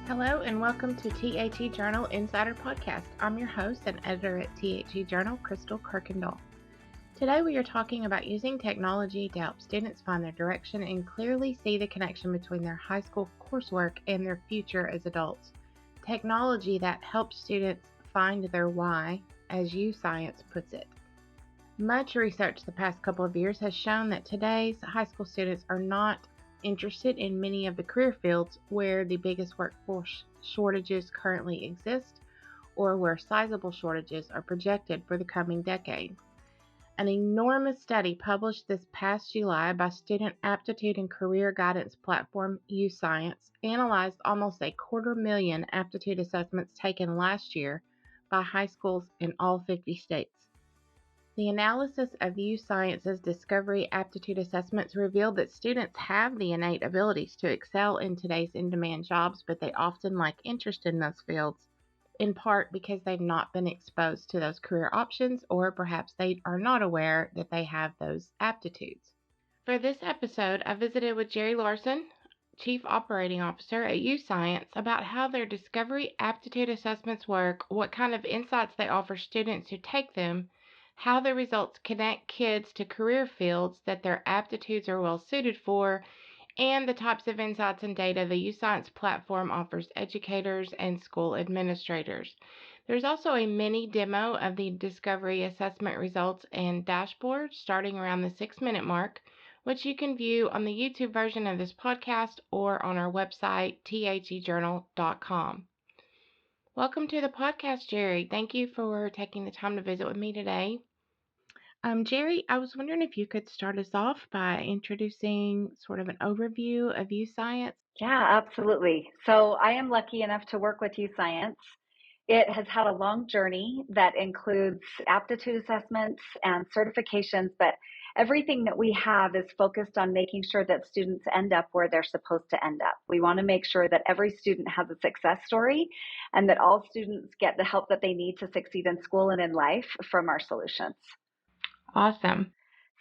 Hello and welcome to THE Journal Insider Podcast. I'm your host and editor at THE Journal, Kristal Kuykendall. Today we are talking about using technology to help students find their direction and clearly see the connection between their high school coursework and their future as adults. Technology that helps students find their why, as YouScience puts it. Much research the past couple of years has shown that today's high school students are not interested in many of the career fields where the biggest workforce shortages currently exist or where sizable shortages are projected for the coming decade. An enormous study published this past July by student aptitude and career guidance platform YouScience analyzed almost 250,000 aptitude assessments taken last year by high schools in all 50 states. The analysis of YouScience's Discovery aptitude assessments revealed that students have the innate abilities to excel in today's in-demand jobs, but they often lack interest in those fields, in part because they've not been exposed to those career options, or perhaps they are not aware that they have those aptitudes. For this episode, I visited with Jeri Larsen, Chief Operating Officer at YouScience, about how their Discovery aptitude assessments work, what kind of insights they offer students who take them, how the results connect kids to career fields that their aptitudes are well suited for, and the types of insights and data the YouScience platform offers educators and school administrators. There's also a mini demo of the Discovery assessment results and dashboard starting around the 6-minute mark, which you can view on the YouTube version of this podcast or on our website, thejournal.com. Welcome to the podcast, Jeri. Thank you for taking the time to visit with me today. Jeri, I was wondering if you could start us off by introducing sort of an overview of YouScience. Yeah, absolutely. So I am lucky enough to work with YouScience. It has had a long journey that includes aptitude assessments and certifications, but everything that we have is focused on making sure that students end up where they're supposed to end up. We want to make sure that every student has a success story and that all students get the help that they need to succeed in school and in life from our solutions. Awesome.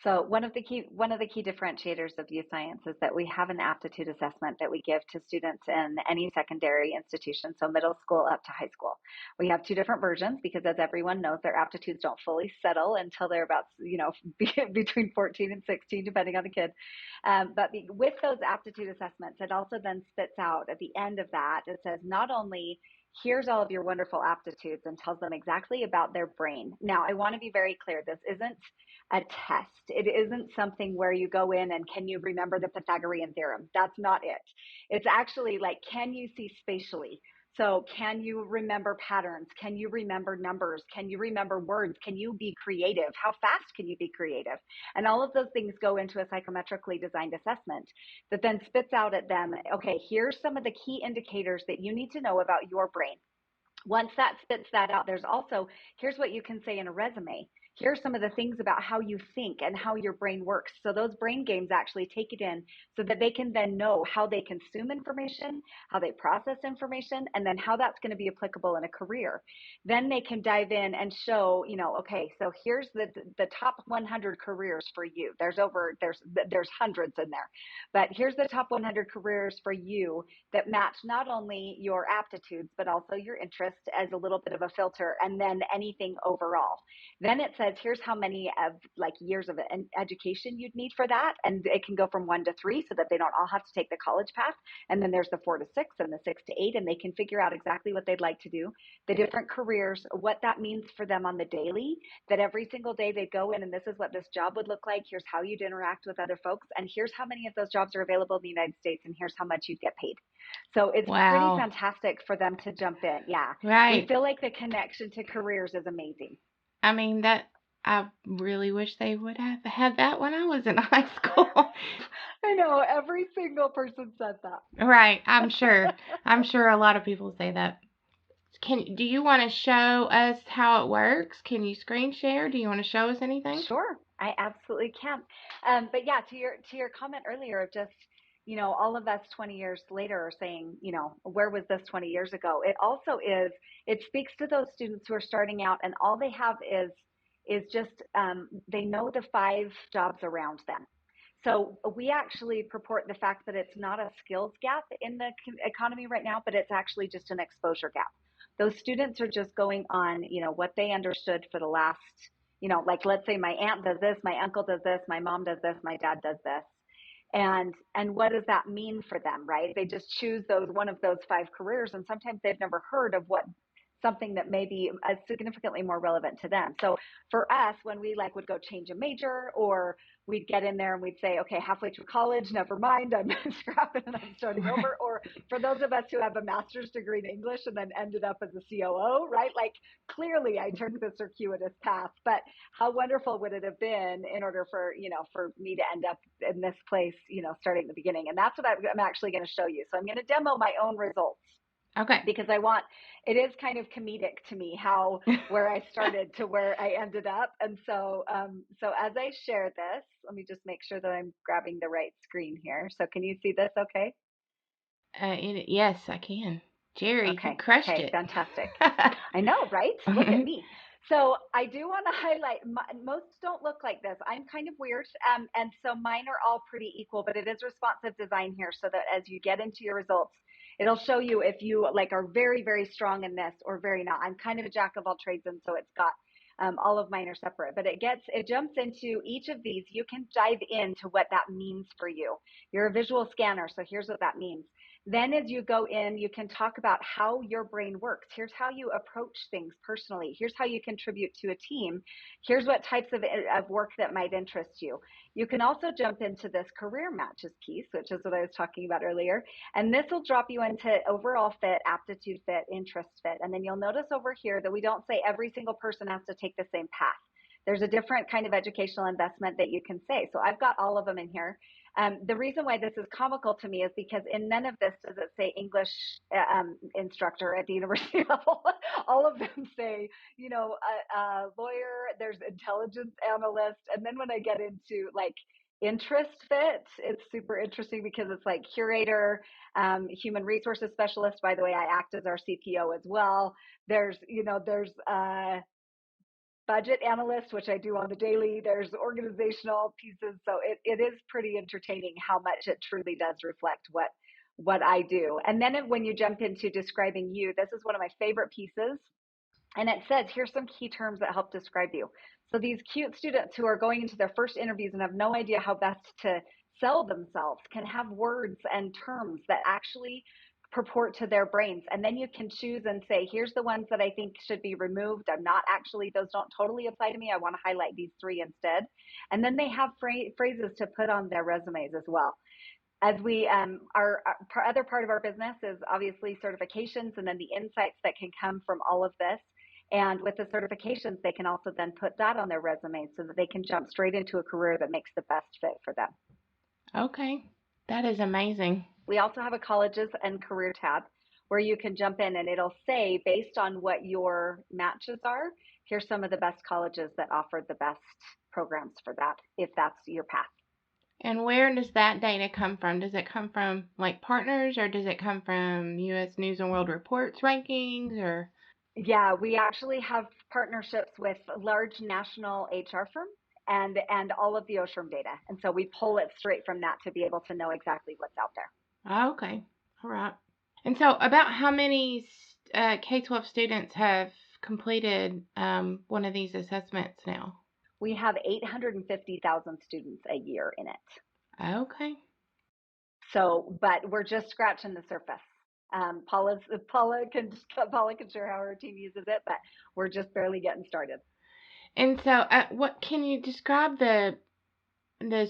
So one of the key differentiators of YouScience is that we have an aptitude assessment that we give to students in any secondary institution, so middle school up to high school. We have two different versions because, as everyone knows, their aptitudes don't fully settle until they're about, between 14 and 16, depending on the kid. But with those aptitude assessments, it also then spits out at the end of that, it says not only here's all of your wonderful aptitudes and tells them exactly about their brain. Now, I want to be very clear. This isn't a test. It isn't something where you go in and can you remember the Pythagorean theorem? That's not it. It's actually like, can you see spatially? So can you remember patterns? Can you remember numbers? Can you remember words? Can you be creative? How fast can you be creative? And all of those things go into a psychometrically designed assessment that then spits out at them, okay, here's some of the key indicators that you need to know about your brain. Once that spits that out, there's also, here's what you can say in a resume. Here are some of the things about how you think and how your brain works. So those brain games actually take it in so that they can then know how they consume information, how they process information, and then how that's going to be applicable in a career. Then they can dive in and show, okay, so here's the top 100 careers for you. There's hundreds in there, but here's the top 100 careers for you that match not only your aptitudes, but also your interests as a little bit of a filter, and then anything overall. Then it says, here's how many of years of education you'd need for that. And it can go from 1 to 3 so that they don't all have to take the college path. And then there's the 4 to 6 and the 6 to 8, and they can figure out exactly what they'd like to do, the different careers, what that means for them on the daily, that every single day they go in and this is what this job would look like. Here's how you'd interact with other folks. And here's how many of those jobs are available in the United States. And here's how much you'd get paid. So it's pretty fantastic for them to jump in. Yeah. Right. We feel like the connection to careers is amazing. I mean, I really wish they would have had that when I was in high school. I know, every single person said that. Right, I'm sure. I'm sure a lot of people say that. Do you want to show us how it works? Can you screen share? Do you want to show us anything? Sure, I absolutely can. But yeah, to your comment earlier of just, all of us 20 years later are saying, where was this 20 years ago? It also it speaks to those students who are starting out and all they have is just, they know the 5 jobs around them. So we actually purport the fact that it's not a skills gap in the economy right now, but it's actually just an exposure gap. Those students are just going on, what they understood for the last, like let's say my aunt does this, my uncle does this, my mom does this, my dad does this. And what does that mean for them, right? They just choose one of those 5 careers, and sometimes they've never heard of what something that may be significantly more relevant to them. So for us, when we would go change a major, or we'd get in there and we'd say, okay, halfway through college, never mind, I'm scrapping and I'm starting over. Or for those of us who have a master's degree in English and then ended up as a COO, right? Clearly I took the circuitous path, but how wonderful would it have been in order for me to end up in this place, starting at the beginning. And that's what I'm actually going to show you. So I'm going to demo my own results. Okay. Because it is kind of comedic to me where I started to where I ended up. And so as I share this, let me just make sure that I'm grabbing the right screen here. So can you see this okay? Yes, I can. Jeri, you Okay. crushed Okay, it. fantastic. I know, right? Look at me. So I do want to highlight, most don't look like this. I'm kind of weird. And so mine are all pretty equal, but it is responsive design here, so that as you get into your results, it'll show you if you are very, very strong in this or very not. I'm kind of a jack of all trades, and so it's got all of mine are separate, but it jumps into each of these. You can dive into what that means for you. You're a visual scanner, so here's what that means. Then as you go in, you can talk about how your brain works. Here's how you approach things personally. Here's how you contribute to a team. Here's what types of work that might interest you. You can also jump into this career matches piece, which is what I was talking about earlier. And this will drop you into overall fit, aptitude fit, interest fit. And then you'll notice over here that we don't say every single person has to take the same path. There's a different kind of educational investment that you can say. So I've got all of them in here. The reason why this is comical to me is because in none of this does it say English instructor at the university level. All of them say, lawyer, there's intelligence analyst. And then when I get into interest fit, it's super interesting because it's curator, human resources specialist. By the way, I act as our CPO as well. There's budget analyst, which I do on the daily. There's organizational pieces. So it is pretty entertaining how much it truly does reflect what I do. And then when you jump into describing you, this is one of my favorite pieces. And it says, here's some key terms that help describe you. So these cute students who are going into their first interviews and have no idea how best to sell themselves can have words and terms that actually purport to their brains. And then you can choose and say, here's the ones that I think should be removed. Those don't totally apply to me. I want to highlight these 3 instead. And then they have phrases to put on their resumes as well. As we, our other part of our business is obviously certifications, and then the insights that can come from all of this. And with the certifications, they can also then put that on their resume so that they can jump straight into a career that makes the best fit for them. Okay, that is amazing. We also have a colleges and career tab where you can jump in and it'll say, based on what your matches are, here's some of the best colleges that offer the best programs for that, if that's your path. And where does that data come from? Does it come from partners, or does it come from U.S. News and World Report's rankings, or? Yeah, we actually have partnerships with large national HR firms and all of the OSHRM data. And so we pull it straight from that to be able to know exactly what's out there. Okay. All right. And so about how many K-12 students have completed one of these assessments now? We have 850,000 students a year in it. Okay. So, but we're just scratching the surface. Paula can share how her team uses it, but we're just barely getting started. And so what can you describe the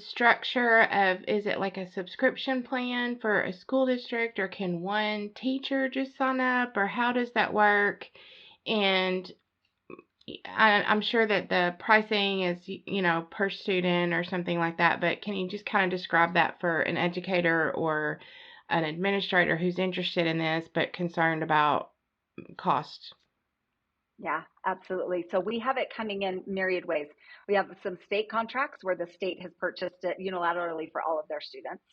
structure of, is it like a subscription plan for a school district, or can one teacher just sign up, or how does that work? And I'm sure that the pricing is, per student or something like that, but can you just kind of describe that for an educator or an administrator who's interested in this but concerned about cost? Yeah, absolutely. So we have it coming in myriad ways. We have some state contracts where the state has purchased it unilaterally for all of their students.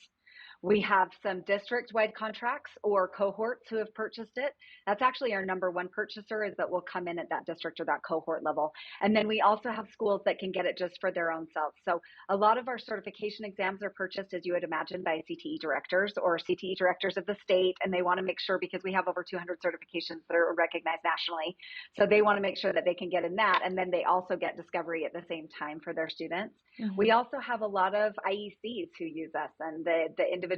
We have some district-wide contracts or cohorts who have purchased it. That's actually our number one purchaser, is that will come in at that district or that cohort level. And then we also have schools that can get it just for their own selves. So a lot of our certification exams are purchased, as you would imagine, by CTE directors or CTE directors of the state. And they want to make sure, because we have over 200 certifications that are recognized nationally. So they want to make sure that they can get in that. And then they also get Discovery at the same time for their students. Mm-hmm. We also have a lot of IECs who use us, and the individual,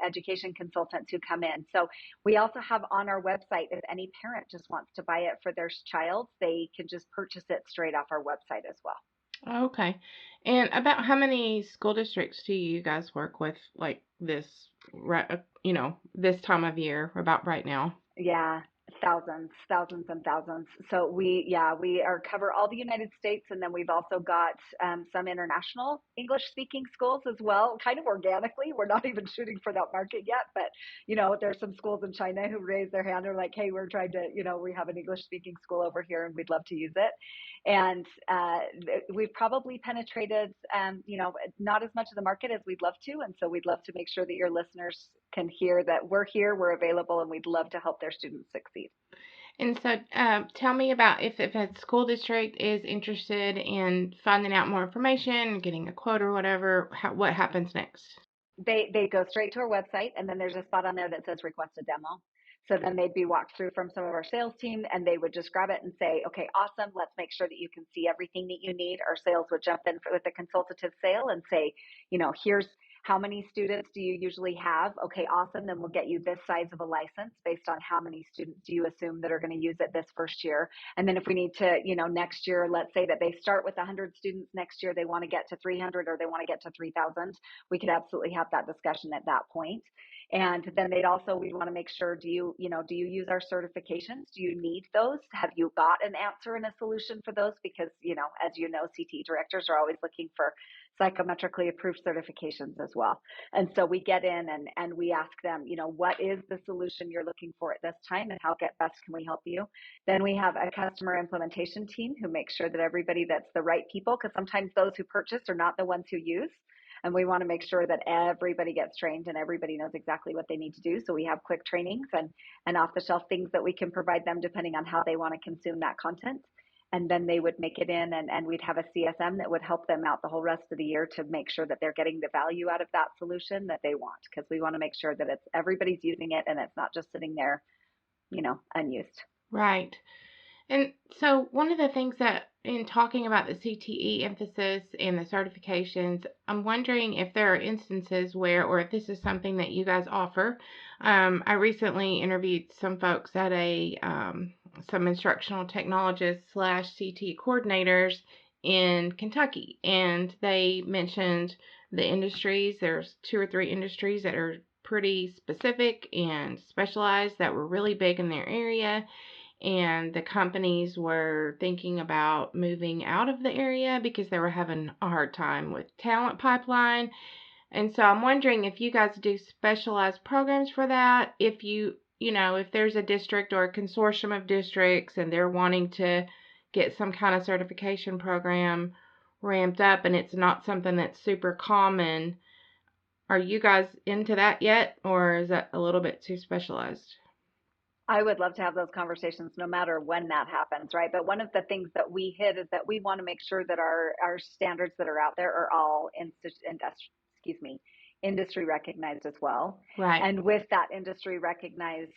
education consultants who come in. So we also have on our website, if any parent just wants to buy it for their child, they can just purchase it straight off our website as well. Okay. And about how many school districts do you guys work with, like this, this time of year, about right now? Yeah. Thousands and thousands. So we cover all the United States, and then we've also got some international English speaking schools as well, kind of organically. We're not even shooting for that market yet, but there's some schools in China who raise their hand. They're like, hey, we're trying to, we have an English speaking school over here and we'd love to use it. And we've probably penetrated, not as much of the market as we'd love to. And so we'd love to make sure that your listeners can hear that we're here, we're available, and we'd love to help their students succeed. And so tell me about if a school district is interested in finding out more information, getting a quote or whatever, what happens next? They go straight to our website, and then there's a spot on there that says request a demo. So then they'd be walked through from some of our sales team, and they would just grab it and say, okay, awesome, let's make sure that you can see everything that you need. Our sales would jump in with a consultative sale and say, here's how many students do you usually have? Okay, awesome. Then we'll get you this size of a license based on how many students do you assume that are going to use it this first year. And then if we need to, next year, let's say that they start with 100 students, next year they want to get to 300 or they want to get to 3,000. We could absolutely have that discussion at that point. And then we'd want to make sure, do you use our certifications? Do you need those? Have you got an answer and a solution for those? Because, as you know, CTE directors are always looking for psychometrically approved certifications as well. And so we get in and we ask them, what is the solution you're looking for at this time, and how best can we help you? Then we have a customer implementation team who makes sure that everybody, that's the right people, because sometimes those who purchase are not the ones who use. And we want to make sure that everybody gets trained and everybody knows exactly what they need to do. So we have quick trainings and off-the-shelf things that we can provide them depending on how they want to consume that content. And then they would make it in, and we'd have a CSM that would help them out the whole rest of the year to make sure that they're getting the value out of that solution that they want, because we want to make sure that everybody's using it and it's not just sitting there, unused. Right. And so one of the things that, in talking about the CTE emphasis and the certifications, I'm wondering if there are instances where, or if this is something that you guys offer. I recently interviewed some folks at some instructional technologists / CTE coordinators in Kentucky, and they mentioned the industries. There's 2 or 3 industries that are pretty specific and specialized that were really big in their area. And the companies were thinking about moving out of the area because they were having a hard time with talent pipeline. And so I'm wondering if you guys do specialized programs for that. If if there's a district or a consortium of districts and they're wanting to get some kind of certification program ramped up and it's not something that's super common, are you guys into that yet, or is that a little bit too specialized? I would love to have those conversations no matter when that happens, right? But one of the things that we hit is that we want to make sure that our standards that are out there are all industry recognized as well. Right. And with that industry recognized,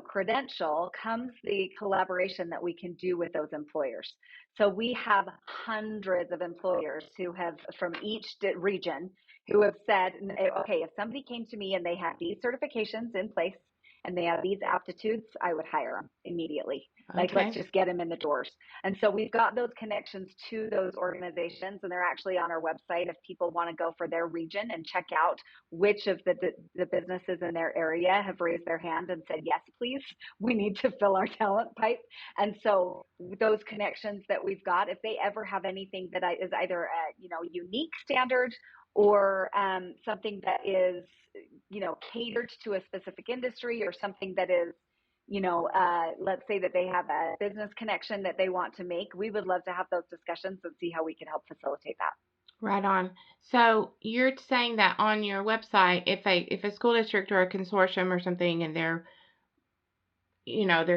credential comes the collaboration that we can do with those employers. So we have hundreds of employers who have, from each region, who have said, okay, if somebody came to me and they had these certifications in place, and they have these aptitudes, I would hire them immediately. Like, let's just get them in the doors. And so we've got those connections to those organizations, and they're actually on our website if people want to go for their region and check out which of the businesses in their area have raised their hand and said, yes, please, we need to fill our talent pipe. And so those connections that we've got, if they ever have anything that is either a unique standard or something that is catered to a specific industry, or something that is, let's say that they have a business connection that they want to make, we would love to have those discussions and see how we can help facilitate that. Right on. So you're saying that on your website, if a school district or a consortium or something, and they're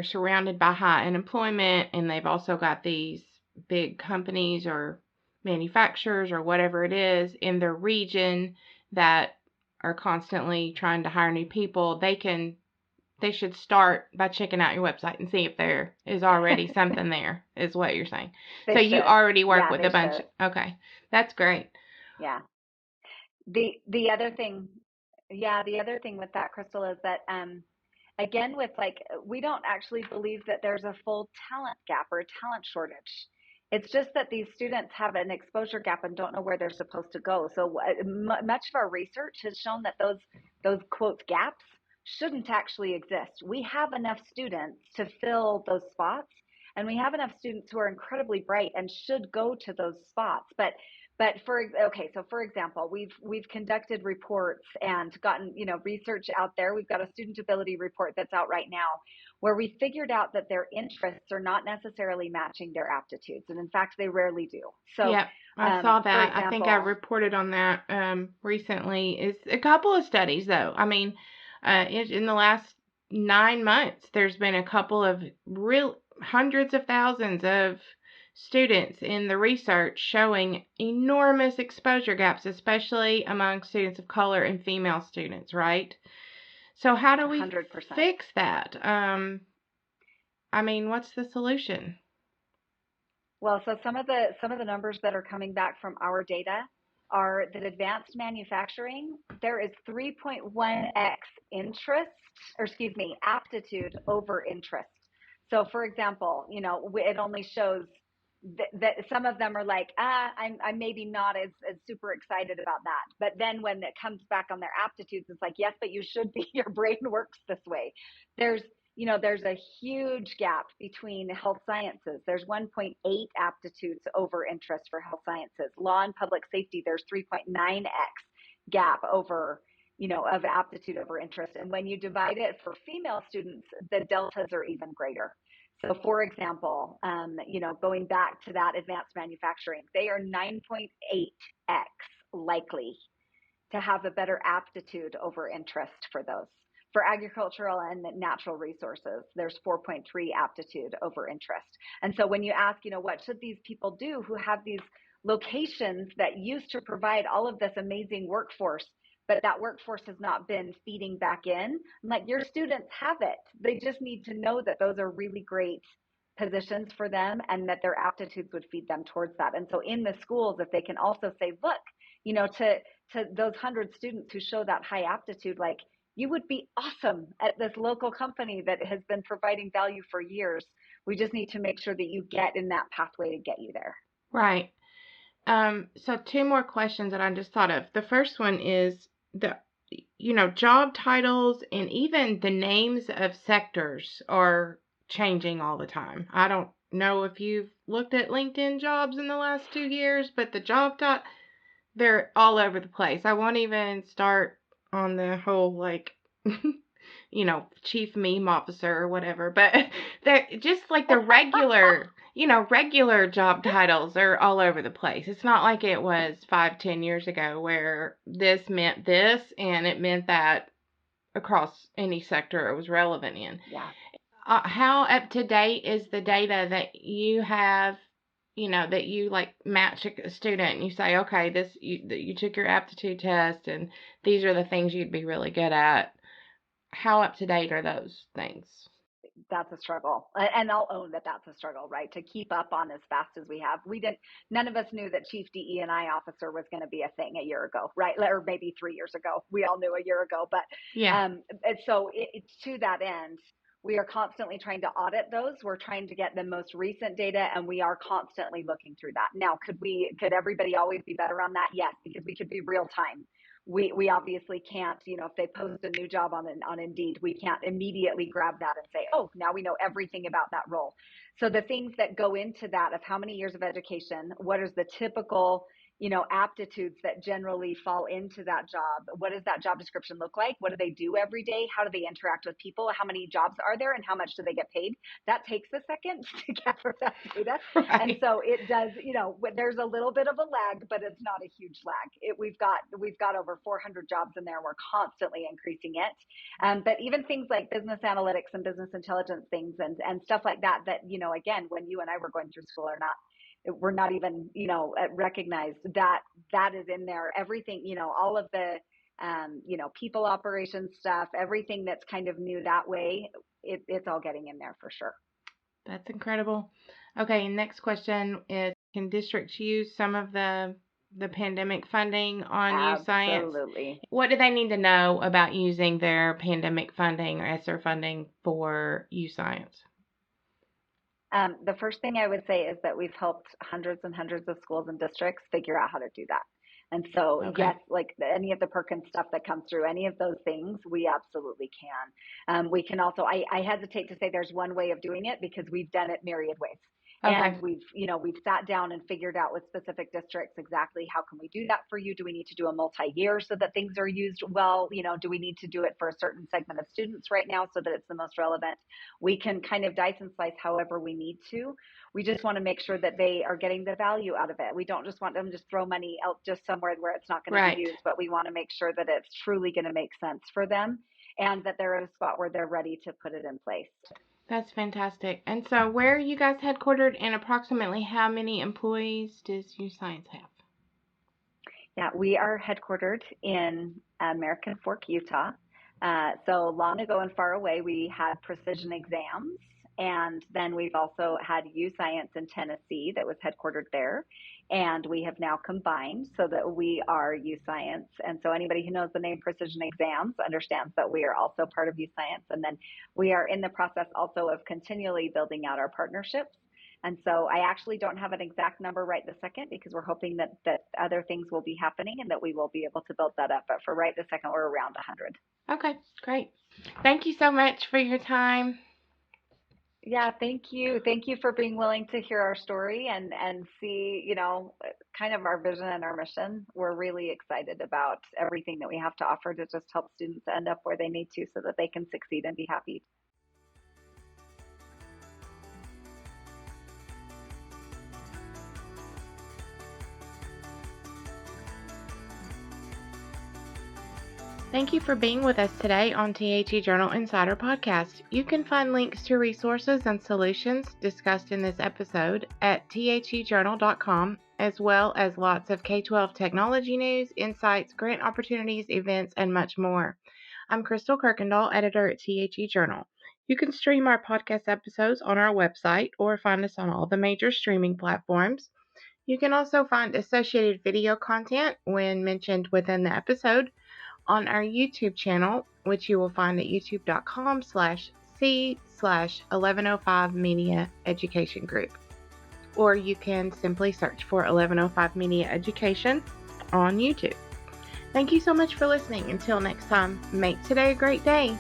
surrounded by high unemployment, and they've also got these big companies or manufacturers or whatever it is in their region that are constantly trying to hire new people, they should start by checking out your website and see if there is already something there, is what you're saying. They So you should. already work Yeah, with they a bunch. should. Okay, that's great. Yeah. The other thing, yeah, the other thing with that, Kristal, is that again, with like, we don't actually believe that there's a full talent gap or a talent shortage. It's just that these students have an exposure gap and don't know where they're supposed to go. So much of our research has shown that those quote gaps shouldn't actually exist. We have enough students to fill those spots, and we have enough students who are incredibly bright and should go to those spots. But for example, we've conducted reports and gotten, research out there. We've got a student ability report that's out right now, where we figured out that their interests are not necessarily matching their aptitudes, and in fact, they rarely do. So, Yep, I saw for that. I think I example, reported on that recently. It's a couple of studies, though. I mean, in the last 9 months, there's been a couple of real hundreds of thousands of students in the research showing enormous exposure gaps, especially among students of color and female students, right? So how do we 100%. fix that? I mean, what's the solution? Well, so some of the numbers that are coming back from our data are that advanced manufacturing, there is 3.1x interest, or excuse me, aptitude over interest. So for example, it only shows that some of them are like, I'm maybe not as super excited about that. But then when it comes back on their aptitudes, it's like, yes, but you should be, your brain works this way. There's there's a huge gap between health sciences. There's 1.8 aptitudes over interest for health sciences. Law and public safety, there's 3.9x gap over, of aptitude over interest. And when you divide it for female students, the deltas are even greater. So for example, going back to that advanced manufacturing, they are 9.8x likely to have a better aptitude over interest for those. For agricultural and natural resources, there's 4.3 aptitude over interest. And so when you ask, what should these people do who have these locations that used to provide all of this amazing workforce, but that workforce has not been feeding back in, I'm like, your students have it. They just need to know that those are really great positions for them and that their aptitudes would feed them towards that. And so in the schools, if they can also say, look, to those 100 students who show that high aptitude, like, you would be awesome at this local company that has been providing value for years. We just need to make sure that you get in that pathway to get you there. Right. So two more questions that I just thought of. The first one is job titles and even the names of sectors are changing all the time. I don't know if you've looked at LinkedIn jobs in the last 2 years, but the job they're all over the place. I won't even start on the whole, like, chief meme officer or whatever, but they're just like the regular job titles are all over the place. It's not like it was 5-10 years ago where this meant this and it meant that across any sector it was relevant in. Yeah. How up to date is the data that you have, that you like match a student and you say, okay, you took your aptitude test and these are the things you'd be really good at. How up to date are those things? That's a struggle. And I'll own that that's a struggle, right? To keep up on as fast as we have. None of us knew that chief DE&I officer was going to be a thing a year ago, right? Or maybe 3 years ago. We all knew a year ago. But Yeah. so to that end, we are constantly trying to audit those. We're trying to get the most recent data, and we are constantly looking through that. Now, could everybody always be better on that? Yes, because we could be real time. We obviously can't, if they post a new job on Indeed, we can't immediately grab that and say, oh, now we know everything about that role. So the things that go into that of how many years of education, what is the typical, aptitudes that generally fall into that job. What does that job description look like? What do they do every day? How do they interact with people? How many jobs are there and how much do they get paid? That takes a second to gather that data. Right. And so it does, there's a little bit of a lag, but it's not a huge lag. We've got over 400 jobs in there and we're constantly increasing it. But even things like business analytics and business intelligence things and stuff like that, again, when you and I were going through school we're not even, recognized that is in there. Everything, all of the, people operations stuff, everything that's kind of new that way, it's all getting in there for sure. That's incredible. Okay, next question is, can districts use some of the pandemic funding on YouScience? Absolutely. What do they need to know about using their pandemic funding or ESSER funding for YouScience? The first thing I would say is that we've helped hundreds and hundreds of schools and districts figure out how to do that. And so, yes, like any of the Perkins stuff that comes through, any of those things, we absolutely can. We can also, I hesitate to say there's one way of doing it because we've done it myriad ways. Okay. And we've sat down and figured out with specific districts exactly how can we do that for you? Do we need to do a multi-year so that things are used well? Do we need to do it for a certain segment of students right now so that it's the most relevant? We can kind of dice and slice however we need to. We just want to make sure that they are getting the value out of it. We don't just want them to just throw money out just somewhere where it's not going to be used, but we want to make sure that it's truly going to make sense for them and that they're at a spot where they're ready to put it in place. That's fantastic. And so where are you guys headquartered and approximately how many employees does YouScience have? Yeah, we are headquartered in American Fork, Utah. So long ago and far away, we had precision exams. And then we've also had YouScience in Tennessee that was headquartered there. And we have now combined so that we are YouScience. And so anybody who knows the name Precision Exams understands that we are also part of YouScience. And then we are in the process also of continually building out our partnerships. And so I actually don't have an exact number right this second because we're hoping that other things will be happening and that we will be able to build that up. But for right this second, we're around 100. Okay, great. Thank you so much for your time. Yeah, thank you. Thank you for being willing to hear our story and see, kind of our vision and our mission. We're really excited about everything that we have to offer to just help students end up where they need to so that they can succeed and be happy. Thank you for being with us today on THE Journal Insider Podcast. You can find links to resources and solutions discussed in this episode at thejournal.com, as well as lots of K-12 technology news, insights, grant opportunities, events, and much more. I'm Kristal Kuykendall, editor at THE Journal. You can stream our podcast episodes on our website or find us on all the major streaming platforms. You can also find associated video content when mentioned within the episode on our YouTube channel, which you will find at youtube.com/C/1105 Media Education Group. Or you can simply search for 1105 Media Education on YouTube. Thank you so much for listening. Until next time, make today a great day.